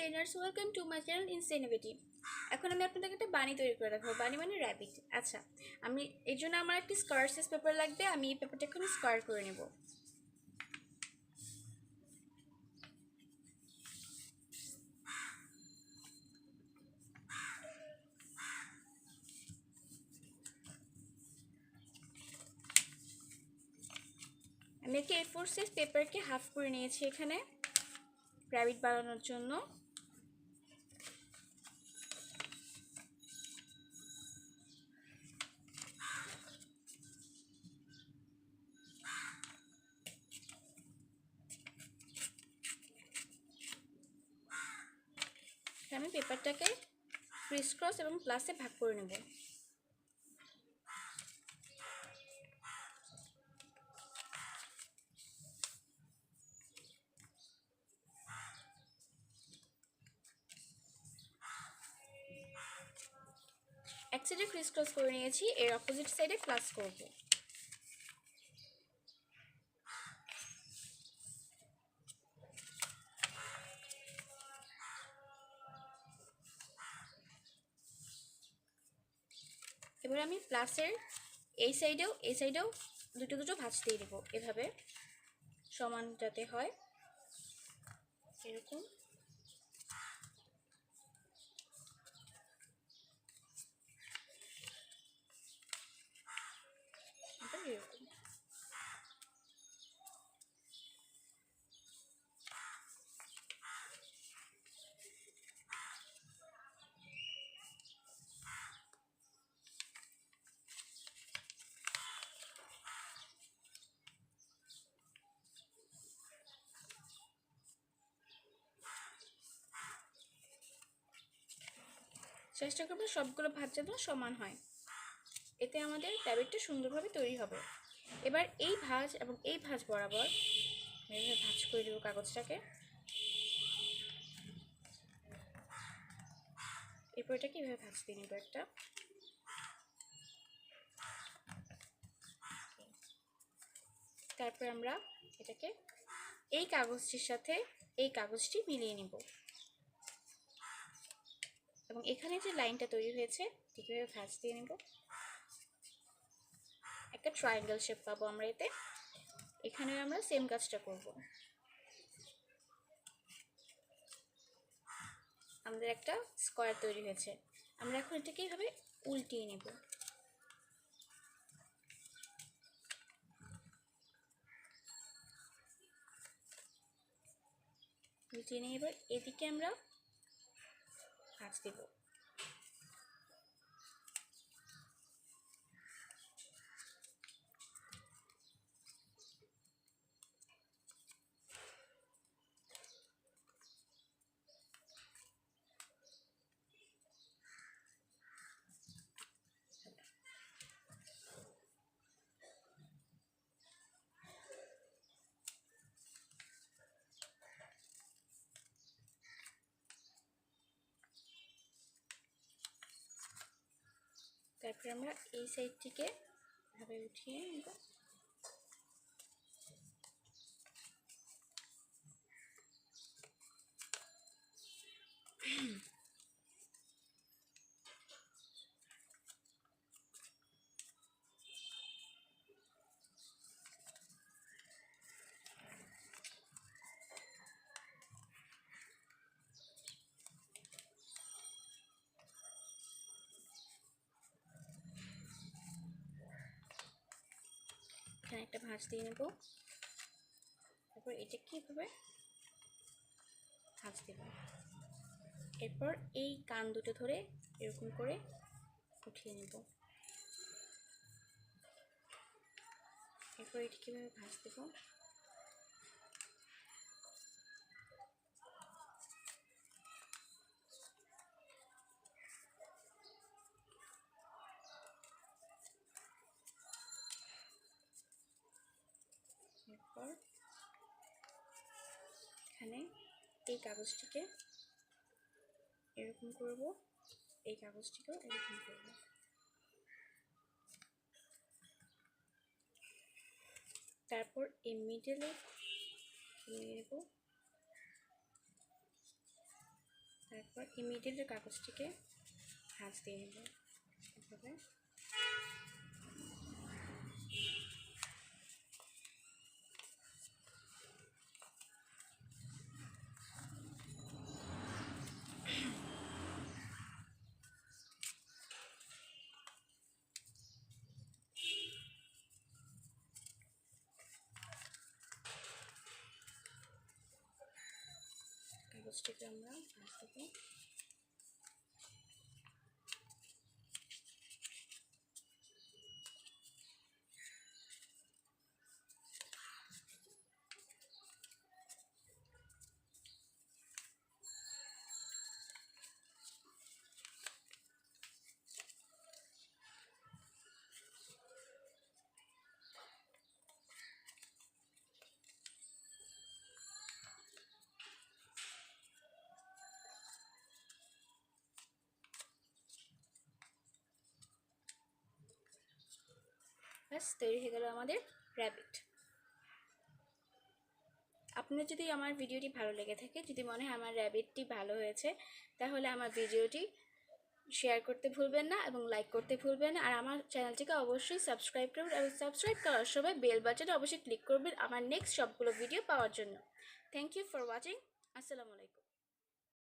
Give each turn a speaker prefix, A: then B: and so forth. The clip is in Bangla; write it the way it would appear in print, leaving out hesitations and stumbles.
A: Designers, welcome to my channel ইনসাইনিভিটি। এখন আমি আপনাদেরকে একটা বানি তৈরি করে দেখাবো। বানি মানে র্যাবিট। আচ্ছা, আমি এর জন্য আমার একটি স্কোয়ার সাইজ পেপার লাগবে। আমি এই পেপারটা এখন স্কোয়ার করে নেব। আমি একটি A4 সাইজ পেপারকে হাফ করে নিয়েছি এখানে র্যাবিট বানানোর জন্য। আমি পেপারটাকে ক্রিস ক্রস এবং প্লাসে ভাগ করে নেব। এক সাইডে ক্রিস ক্রস করে নিয়েছি, এর অপোজিট সাইডে প্লাস করব। এবার আমি প্লাসের এই সাইডেও দুটো দুটো ভাঁজ দিয়ে দেবো, এভাবে সমান যাতে হয় এরকম। এরকম চেষ্টা করবো সবগুলো ভাঁজ যেন সমান হয়, এতে আমাদের র্যাবিটটা সুন্দরভাবে তৈরি হবে। এবার এই ভাঁজ এবং এই ভাঁজ বরাবর এভাবে ভাঁজ করে দেবো কাগজটাকে। এরপর এটাকে এভাবে ভাঁজ দিয়ে নেবো একটা। তারপর আমরা এটাকে এই কাগজটির সাথে এই কাগজটি মিলিয়ে নিব এবং এখানে যে লাইনটা তৈরি হয়েছে ঠিক এভাবে ভাঁজ দিয়ে নেব। একটা ট্রায়াঙ্গেল শেপ পাবো আমরা এতে। এখানে আমরা সেম কাজটা করব। আমাদের একটা স্কোয়ার তৈরি হয়েছে। আমরা এখন এটাকে এইভাবে উল্টিয়ে নেব। উল্টিয়ে নিয়ে এবার এদিকে আমরা ভাঁজ দেব। তারপর আমরা এই সাইডটিকে এভাবে উঠিয়ে নেব। এখানে একটা ভাঁজ দিয়ে নেব। তারপর এটা কিভাবে ভাঁজ দেব। এরপর এই কান দুটো ধরে এরকম করে উঠিয়ে নেব। এরপর এটা কিভাবে ভাঁজ দেব। এরপর এখানে এই কাগজটিকে এরকম করব, এই কাগজটিকেও এরকম করব। তারপর এই মিডলে নেব। তারপর ইমিডিয়েটলি কাগজটিকে ভাঁজ দিয়ে নেব এভাবে। কাগজটিকে আমরা ভাঁজ দেবো। ব্যাস তৈরি হয়ে গেল আমাদের র্যাবিট। আপনার যদি আমার ভিডিওটি ভালো লেগে থাকে, যদি মনে হয় আমার র্যাবিটটি ভালো হয়েছে, তাহলে আমার ভিডিওটি শেয়ার করতে ভুলবেন না এবং লাইক করতে ভুলবেন না। আর আমার চ্যানেলটিকে অবশ্যই সাবস্ক্রাইব করবেন এবং সাবস্ক্রাইব করার সময় বেল বাটনে অবশ্যই ক্লিক করবেন আমার নেক্সট সবগুলো ভিডিও পাওয়ার জন্য। Thank you for watching. আসসালামু আলাইকুম।